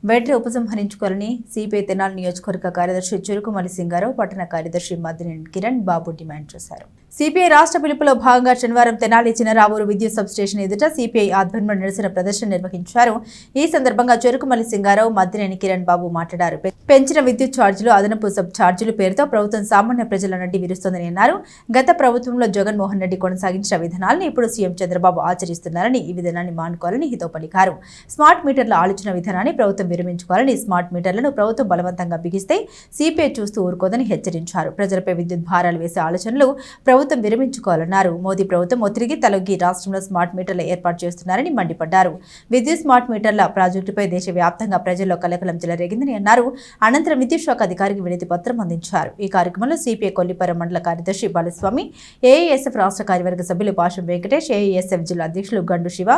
వెంటనే ఉపసంహరించుకోవాలని సిపిఐ తెనాలి నియోజకవర్గ కార్యదర్శి చురుకుమల్లి సింగారావు, పట్టణ కార్యదర్శి మద్దినేని కిరణ్ బాబు డిమాండ్ చేశారు. సిపిఐ రాష్ట్ర పిలుపులో భాగంగా శనివారం తెనాలి చినరావూరు విద్యుత్ సబ్స్టేషన్ ఎదుట సిపిఐ ఆధ్వర్యంలో నిరసన ప్రదర్శన నిర్వహించారు. ఈ సందర్భంగా చురుకుమల్లి సింగారావు, మద్దినేని కిరణ్ బాబు మాట్లాడారు. పెంచిన విద్యుత్ ఛార్జీలు, అదనపు సబ్ ఛార్జీల పేరుతో ప్రభుత్వం సామాన్య ప్రజల నుండి విరుస్తోందని అన్నారు. గత ప్రభుత్వంలో జగన్మోహన్ రెడ్డి కొనసాగించిన విధానాలను ఇప్పుడు సీఎం చంద్రబాబు ఆచరిస్తున్నారని, ఈ విధానాన్ని మానుకోవాలని హితవు పలికారు. స్మార్ట్ మీటర్ల ఆలోచన విధానాన్ని ప్రభుత్వం విరమించుకోవాలని, స్మార్ట్ మీటర్లను ప్రభుత్వం బలవంతంగా బిగిస్తే సిపిఐ చూస్తూ ఊరుకోదని హెచ్చరించారు. ప్రజలపై విద్యుత్ భారాలు వేసే ఆలోచనలు ప్రభుత్వం విరమించుకోవాలన్నారు. మోదీ ప్రభుత్వం ఒత్తిడికి తలొగ్గి రాష్ట్రంలో స్మార్ట్ మీటర్ల ఏర్పాటు చేస్తున్నారని మండిపడ్డారు. విద్యుత్ స్మార్ట్ మీటర్ల ప్రాజెక్టుపై దేశవ్యాప్తంగా ప్రజల్లో కలకలం చెలరేగిందని అన్నారు. అనంతరం విద్యుత్ శాఖ అధికారికి వినతి పత్రం అందించారు. ఈ కార్యక్రమంలో సిపిఐ కొల్లిపర మండల కార్యదర్శి బాలస్వామి, ఏఐఎస్ఎఫ్ రాష్ట్ర కార్యవర్గ సభ్యులు పాషం వెంకటేష్, ఏఐఎస్ఎఫ్ జిల్లా అధ్యక్షులు గండు శివ,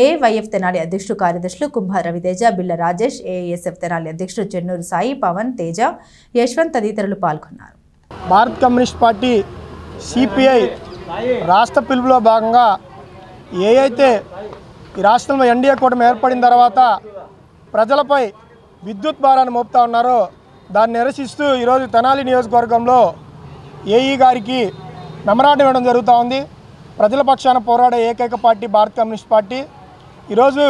ఏఐవైఎఫ్ తెనాలి అధ్యక్షుడు కార్యదర్శులు కుంభ రవితేజ, బిల్ల రాజేష్, ఏఐఎస్ఎఫ్ తెనాలి అధ్యక్షుడు చెన్నూరు సాయి, పవన్, తేజ, యశ్వంత్ తదితరులు పాల్గొన్నారు. భారత కమ్యూనిస్ట్ పార్టీ సిపిఐ రాష్ట్ర పిలుపులో భాగంగా ఏదైతే ఈ రాష్ట్రంలో ఎన్డీఏ కూటమి ఏర్పడిన తర్వాత ప్రజలపై విద్యుత్ భారాన్ని మోపుతా ఉన్నారో దాన్ని నిరసిస్తూ ఈరోజు తెనాలి నియోజకవర్గంలో ఏఈ గారికి మెమరాండం ఇవ్వడం జరుగుతూ ఉంది. ప్రజల పక్షాన పోరాడే ఏకైక పార్టీ భారత కమ్యూనిస్ట్ పార్టీ. ఈరోజు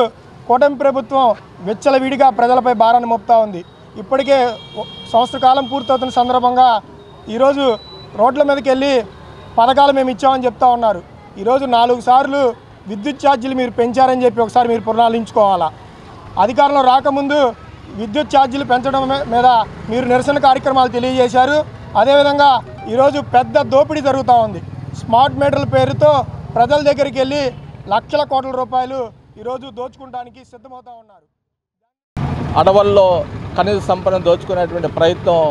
కూటమి ప్రభుత్వం విచ్చలవిడిగా ప్రజలపై భారాన్ని మోపుతూ ఉంది. ఇప్పటికే సంవత్సర కాలం పూర్తవుతున్న సందర్భంగా ఈరోజు రోడ్ల మీదకి వెళ్ళి పథకాలు మేము ఇచ్చామని చెప్తా ఉన్నారు. ఈరోజు 4 సార్లు విద్యుత్ ఛార్జీలు మీరు పెంచారని చెప్పి ఒకసారి మీరు పునరాలించుకోవాలా. అధికారంలో రాకముందు విద్యుత్ ఛార్జీలు పెంచడం మీద మీరు నిరసన కార్యక్రమాలు తెలియజేశారు. అదేవిధంగా ఈరోజు పెద్ద దోపిడీ జరుగుతూ ఉంది. స్మార్ట్ మీటర్ల పేరుతో ప్రజల దగ్గరికి వెళ్ళి లక్షల కోట్ల రూపాయలు ఈరోజు దోచుకోవడానికి సిద్ధమవుతూ ఉన్నారు. అడవుల్లో ఖనిజ సంపదను దోచుకునేటువంటి ప్రయత్నం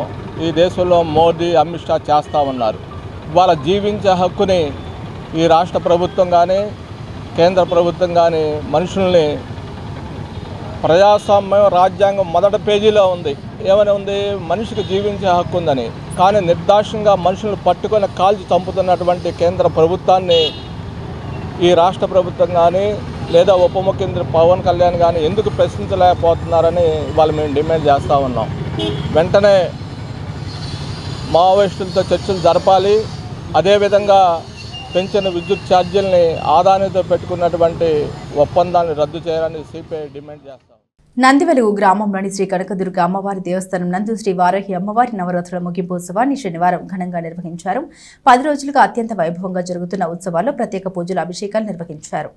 ఈ దేశంలో మోదీ, అమిత్ షా చేస్తూ ఉన్నారు. వాళ్ళ జీవించే హక్కుని ఈ రాష్ట్ర ప్రభుత్వం కానీ కేంద్ర ప్రభుత్వం కానీ మనుషుల్ని ప్రజాస్వామ్యం రాజ్యాంగం మొదటి పేజీలో ఉంది. ఏమని ఉంది? మనిషికి జీవించే హక్కు ఉందని. కానీ నిర్దాక్షిణ్యంగా మనుషులను పట్టుకొని కాల్చి చంపుతున్నటువంటి కేంద్ర ప్రభుత్వాన్ని ఈ రాష్ట్ర ప్రభుత్వం కానీ లేదా ఉప ముఖ్యమంత్రి పవన్ కళ్యాణ్ కానీ ఎందుకు ప్రశ్నించలేకపోతున్నారని వాళ్ళు మేము డిమాండ్ చేస్తూ ఉన్నాం. వెంటనే మావోయిస్టులతో చర్చలు జరపాలి. అదేవిధంగా పెంచిన విద్యుత్ ఛార్జీలని ఆదానితో పెట్టుకున్నటువంటి ఒప్పందాన్ని రద్దు చేయాలని సిపిఐ డిమాండ్ చేస్తాం. నందివెలుగు గ్రామంలోని శ్రీ కనకదుర్గ అమ్మవారి దేవస్థానం నందు శ్రీ వారాహి అమ్మవారి నవరాత్రుల ముగింపోత్సవాన్ని శనివారం ఘనంగా నిర్వహించారు. 10 రోజులుగా అత్యంత వైభవంగా జరుగుతున్న ఉత్సవాల్లో ప్రత్యేక పూజలు, అభిషేకాలు నిర్వహించారు.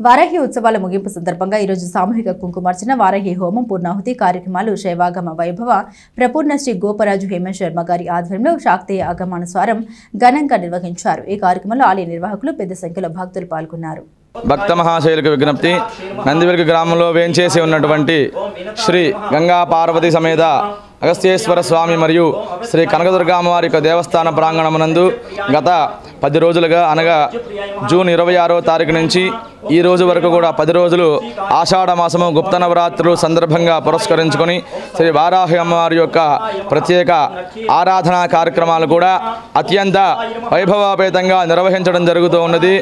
వారాహి ఉత్సవాల ముగింపు సందర్భంగా ఈరోజు సామూహిక కుంకుమార్చన, వారాహి హోమం, పూర్ణాహుతి కార్యక్రమాలు శైవాగమ వైభవ ప్రపూర్ణ శ్రీ గోపరాజు హేమంత్ శర్మ గారి ఆధ్వర్యంలో శాక్తేయ ఆగమానుసారం ఘనంగా నిర్వహించారు. ఈ కార్యక్రమంలో ఆలయ నిర్వాహకులు పెద్ద సంఖ్యలో భక్తులు పాల్గొన్నారు. భక్త మహాశైలకు విజ్ఞప్తి. నందివెలుగు గ్రామంలో వేంచేసి ఉన్నటువంటి శ్రీ గంగా పార్వతి సమేత అగస్త్యేశ్వర స్వామి మరియు శ్రీ కనకదుర్గ అమ్మవారి యొక్క దేవస్థాన ప్రాంగణమునందు గత 10 రోజులుగా అనగా జూన్ 26వ తారీఖు నుంచి ఈ రోజు వరకు కూడా 10 రోజులు ఆషాఢ మాసము గుప్త నవరాత్రులు సందర్భంగా పురస్కరించుకొని శ్రీ వారాహి అమ్మవారి యొక్క ప్రత్యేక ఆరాధనా కార్యక్రమాలు కూడా అత్యంత వైభవోపేతంగా నిర్వహించడం జరుగుతూ ఉన్నది.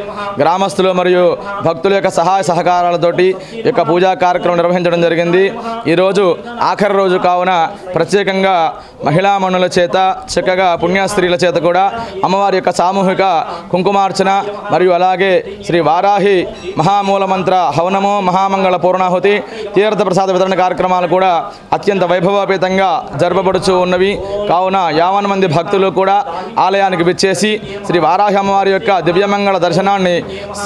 గ్రామస్తులు మరియు భక్తుల యొక్క సహాయ సహకారాలతోటి ఈ యొక్క పూజా కార్యక్రమం నిర్వహించడం జరిగింది. ఈరోజు ఆఖరి రోజు కావున ప్రత్యేకంగా మహిళామణుల చేత చక్కగా పుణ్యస్త్రీల చేత కూడా అమ్మవారి యొక్క సామూహిక కుంకుమార్చన మరియు అలాగే శ్రీ వారాహి మహామూల మంత్ర హవనము, మహామంగళ పూర్ణాహుతి, తీర్థ ప్రసాద వితరణ కార్యక్రమాలు కూడా అత్యంత వైభవోపేతంగా జరపబడుచూ ఉన్నవి. కావున 50 మంది భక్తులు కూడా ఆలయానికి విచ్చేసి శ్రీ వారాహి అమ్మవారి యొక్క దివ్యమంగళ దర్శనాన్ని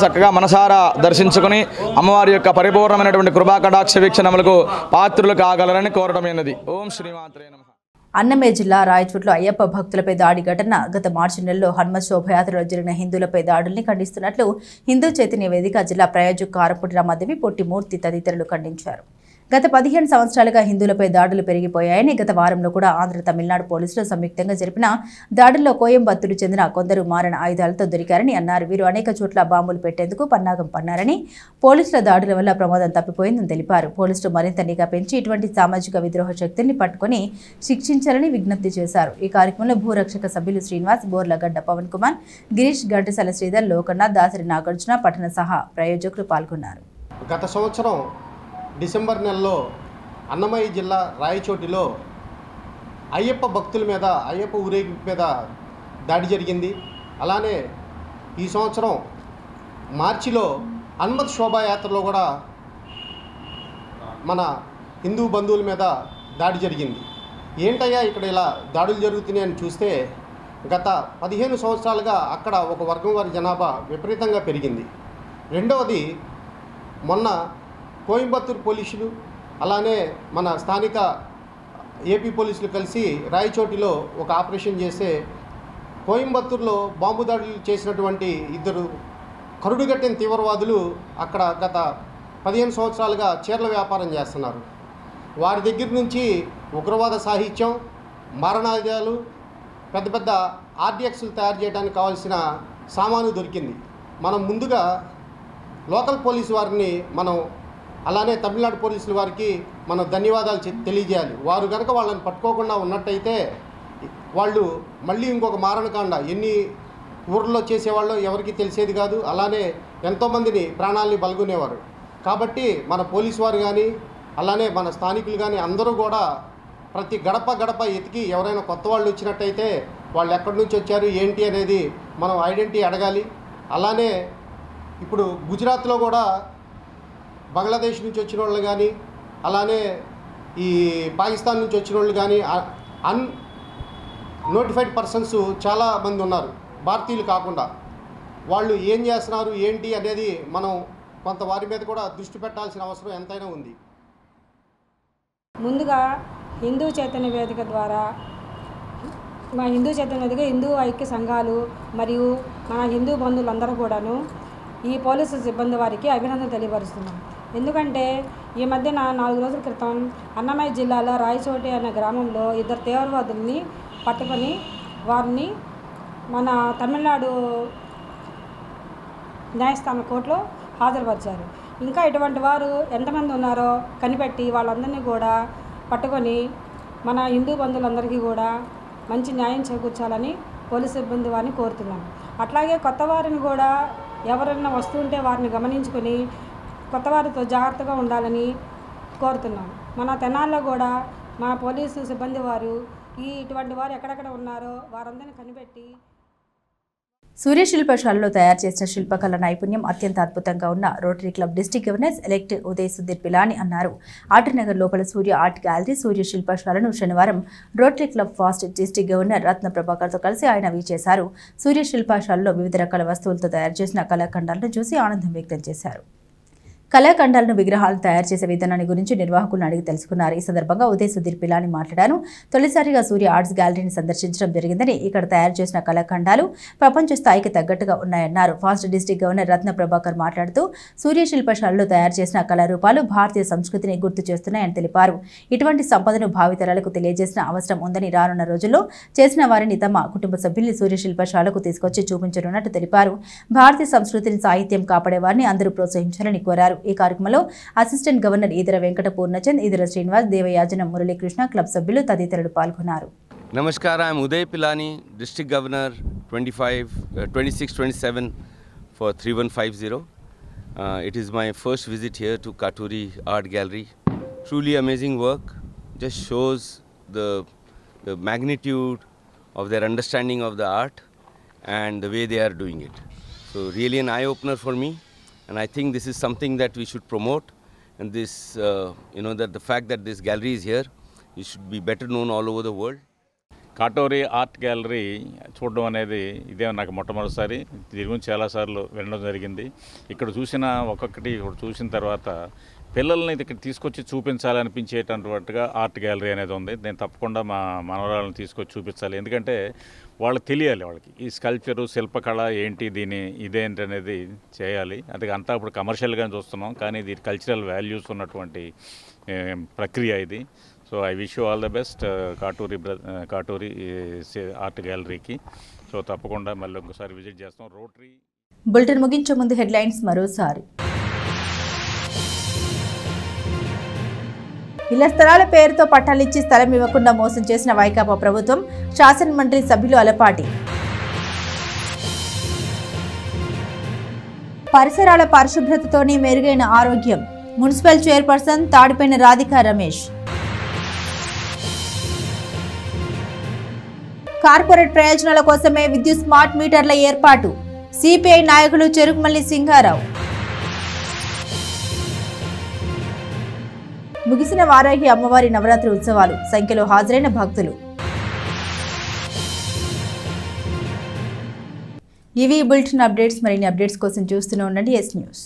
చక్కగా మనసారా దర్శించుకుని అమ్మవారి యొక్క పరిపూర్ణమైనటువంటి కృపా కటాక్ష వీక్షణములకు పాత్రులు కాగలరని కోరడమైనది. ఓం శ్రీమాత్రే నమః. అన్నమయ్య జిల్లా రాయచోట్లో అయ్యప్ప భక్తులపై దాడి ఘటన గత మార్చి నెలలో హనుమత్ శోభయాత్రలో జరిగిన హిందువులపై దాడుల్ని ఖండిస్తున్నట్లు హిందూ చైతన్య వేదిక జిల్లా ప్రాయోజక కారంపూడి రామాదేవి, పొట్టి మూర్తి తదితరులు ఖండించారు. గత 15 సంవత్సరాలుగా హిందువులపై దాడులు పెరిగిపోయాయని గత వారంలో కూడా ఆంధ్ర, తమిళనాడు పోలీసులు సంయుక్తంగా జరిపిన దాడుల్లో కోయంబత్తూరు చెందిన కొందరు మారణ ఆయుధాలతో దొరికారని అన్నారు. వీరు అనేక చోట్ల బాంబులు పెట్టేందుకు పన్నాగం పన్నారని, పోలీసుల దాడుల వల్ల ప్రమాదం తప్పిపోయిందని తెలిపారు. పోలీసులు మరింత నిఘా పెంచి ఇటువంటి సామాజిక విద్రోహ శక్తుల్ని పట్టుకుని శిక్షించాలని విజ్ఞప్తి చేశారు. ఈ కార్యక్రమంలో భూరక్షక సభ్యులు శ్రీనివాస్, బోర్లగడ్డ పవన్ కుమార్, గిరీష్, ఘంటసాల శ్రీధర్, లోకన్న, దాసరి నాగార్జున, పట్టణ సహా ప్రాయోజకులు పాల్గొన్నారు. గత సంవత్సరం డిసెంబర్ నెలలో అన్నమయ్య జిల్లా రాయచోటిలో అయ్యప్ప భక్తుల మీద, అయ్యప్ప ఊరేగింపు మీద దాడి జరిగింది. అలానే ఈ సంవత్సరం మార్చిలో హనుమత్ శోభాయాత్రలో కూడా మన హిందూ బంధువుల మీద దాడి జరిగింది. ఏంటయ్యా ఇక్కడ ఇలా దాడులు జరుగుతున్నాయి అని చూస్తే గత 15 సంవత్సరాలుగా అక్కడ ఒక వర్గం వారి జనాభా విపరీతంగా పెరిగింది. రెండవది, మొన్న కోయంబత్తూరు పోలీసులు అలానే మన స్థానిక ఏపీ పోలీసులు కలిసి రాయచోటిలో ఒక ఆపరేషన్ చేస్తే కోయంబత్తూరులో బాంబు దాడులు చేసినటువంటి 2 కరుడుగట్టిన తీవ్రవాదులు అక్కడ గత 15 సంవత్సరాలుగా చీరల వ్యాపారం చేస్తున్నారు. వారి దగ్గర నుంచి ఉగ్రవాద సాహిత్యం, మారణాయుధాలు, పెద్ద పెద్ద ఆర్డిఎక్స్లు తయారు చేయడానికి కావాల్సిన సామాను దొరికింది. మనం ముందుగా లోకల్ పోలీసు వారిని మనం అలానే తమిళనాడు పోలీసుల వారికి మనం ధన్యవాదాలు తెలియజేయాలి. వారు కనుక వాళ్ళని పట్టుకోకుండా ఉన్నట్టయితే వాళ్ళు మళ్ళీ ఇంకొక మారణకాండ ఎన్ని ఊర్లో చేసేవాళ్ళు ఎవరికి తెలిసేది కాదు. అలానే ఎంతోమందిని ప్రాణాలని బల్గొనేవారు. కాబట్టి మన పోలీసు వారు కానీ అలానే మన స్థానికులు కానీ అందరూ కూడా ప్రతి గడప గడప ఎతికి ఎవరైనా కొత్త వాళ్ళు వచ్చినట్టయితే వాళ్ళు ఎక్కడి నుంచి వచ్చారు ఏంటి అనేది మనం ఐడెంటిటీ అడగాలి. అలానే ఇప్పుడు గుజరాత్లో కూడా బంగ్లాదేశ్ నుంచి వచ్చిన వాళ్ళు కానీ అలానే ఈ పాకిస్తాన్ నుంచి వచ్చిన వాళ్ళు కానీ నోటిఫైడ్ పర్సన్స్ చాలామంది ఉన్నారు, భారతీయులు కాకుండా. వాళ్ళు ఏం చేస్తున్నారు ఏంటి అనేది మనం కొంత వారి మీద కూడా దృష్టి పెట్టాల్సిన అవసరం ఎంతైనా ఉంది. ముందుగా హిందూ చైతన్య వేదిక ద్వారా మా హిందూ చైతన్య వేదిక, హిందూ ఐక్య సంఘాలు మరియు మన హిందూ బంధువులందరూ కూడాను ఈ పోలీసు సిబ్బంది వారికి అభినందనలు తెలియపరుస్తున్నాం. ఎందుకంటే ఈ మధ్యన 4 రోజుల క్రితం అన్నమయ్య జిల్లాలో రాయచోటి అనే గ్రామంలో 2 తీవ్రవాదుల్ని పట్టుకొని వారిని మన తమిళనాడు న్యాయస్థాన కోర్టులో హాజరుపరిచారు. ఇంకా ఇటువంటి వారు ఎంతమంది ఉన్నారో కనిపెట్టి వాళ్ళందరినీ కూడా పట్టుకొని మన హిందూ బంధువులందరికీ కూడా మంచి న్యాయం చేకూర్చాలని పోలీసు సిబ్బంది వారిని కోరుతున్నాం. అట్లాగే కొత్త వారిని కూడా ఎవరైనా వస్తుంటే వారిని గమనించుకొని కొత్త వారితో జాగ్రత్తగా ఉండాలని కోరుతున్నాం. మన తెనాల్లో కూడా మన పోలీసు సిబ్బంది వారు ఇటువంటి వారు ఎక్కడెక్కడ ఉన్నారో వారందరినీ కనిపెట్టి సూర్య శిల్పశాలలో తయారు చేసిన శిల్పకళ నైపుణ్యం అత్యంత అద్భుతంగా ఉన్న Rotary club district governor elect Uday Sudhir Pilani అన్నారు. ఆటనగర్ లోపల సూర్య ఆర్ట్ గ్యాలరీ సూర్య శిల్పశాలను శనివారం Rotary club past district governor Ratna ప్రభాకర్తో కలిసి ఆయన వీచేశారు. సూర్య శిల్పశాలలో వివిధ రకాల వస్తువులతో తయారు చేసిన కళాఖండాలను చూసి ఆనందం వ్యక్తం చేశారు. కళాఖండాలను విగ్రహాలను తయారు చేసే విధానాన్ని గురించి నిర్వాహకులను అడిగి తెలుసుకున్నారు. ఈ సందర్భంగా ఉదయ్ సుధీర్ పిలాని మాట్లాడారు. తొలిసారిగా సూర్య ఆర్ట్స్ గ్యాలరీని సందర్శించడం జరిగిందని, ఇక్కడ తయారు చేసిన కళాఖండాలు ప్రపంచ స్థాయికి తగ్గట్టుగా ఉన్నాయన్నారు. ఫాస్ట్ డిస్ట్రిక్ట్ గవర్నర్ రత్న ప్రభాకర్ మాట్లాడుతూ సూర్య శిల్పశాలలో తయారు చేసిన కళారూపాలు భారతీయ సంస్కృతిని గుర్తు చేస్తున్నాయని తెలిపారు. ఇటువంటి సంపదను భావితరాలకు తెలియజేసిన అవసరం ఉందని, రానున్న రోజుల్లో చేసిన వారిని తమ కుటుంబ సభ్యుల్ని సూర్య శిల్పశాలకు తీసుకొచ్చి చూపించనున్నట్టు తెలిపారు. భారతీయ సంస్కృతిని సాహిత్యం కాపాడే వారిని అందరూ ప్రోత్సహించాలని కోరారు. ఈ కార్యక్రమంలో assistant governor Edara Venkata Purnachand, Edara Srinivas, Devayajanam Muralikrishna, club సభ్యులు తదితరులు పాల్గొన్నారు. Namaskar, I am Uday Pilani, District Governor 26-27 for 3150. It is my first visit here to Katuri Art Gallery. Truly amazing work, just shows the magnitude of their understanding of the art and the way they are doing it. So really an eye-opener for me. And I think this is something that we should promote, and this, that the fact that this gallery is here, it should be better known all over the world. Katuri art gallery చూడడం అనేది ఇదే నాకు మొట్టమొదటిసారి. దీని గురించి చాలాసార్లు వెళ్ళడం జరిగింది. ఇక్కడ ఒక్కొక్కటి చూసిన తర్వాత పిల్లల్ని ఇక్కడ తీసుకొచ్చి చూపించాలనిపించేటటువంటిగా ఆర్ట్ గ్యాలరీ అనేది ఉంది. నేను తప్పకుండా మా మనవరాలను తీసుకొచ్చి చూపించాలి. ఎందుకంటే వాళ్ళకి తెలియాలి, వాళ్ళకి ఈ స్కల్ప్చరు శిల్పకళ ఏంటి, ఇదేంటి అనేది చేయాలి. అది అంతా ఇప్పుడు కమర్షియల్గా చూస్తున్నాం, కానీ ఇది కల్చరల్ వాల్యూస్ ఉన్నటువంటి ప్రక్రియ ఇది. So I wish you all the best Katuri art గ్యాలరీకి. సో తప్పకుండా మళ్ళీ ఇంకోసారి విజిట్ చేస్తాం. రోటరీ బులెటిన్ ముగించే ముందు హెడ్లైన్స్ మరోసారి. ఇళ్ల స్థలాల పేరుతో పట్టాలిచ్చి స్థలం ఇవ్వకుండా మోసం చేసిన వైకాపా ప్రభుత్వం, శాసన మండలి సభ్యులు అలపాటి. పరిసరాల పరిశుభ్రతతోనే మెరుగైన ఆరోగ్యం, municipal chairperson Tadipaina Radhika Ramesh. Corporate ప్రయోజనాల కోసమే విద్యుత్ స్మార్ట్ మీటర్ల ఏర్పాటు, సిపిఐ నాయకులు చెరుకుమల్లి సింగారావు. ముగిసిన వారాహి అమ్మవారి నవరాత్రి ఉత్సవాలు, సంఖ్యలో హాజరైన భక్తులు. ఇవి బులెటిన్ అప్డేట్స్. మరిన్ని అప్డేట్స్ కోసం చూస్తూనే ఉండండి ఎస్ న్యూస్.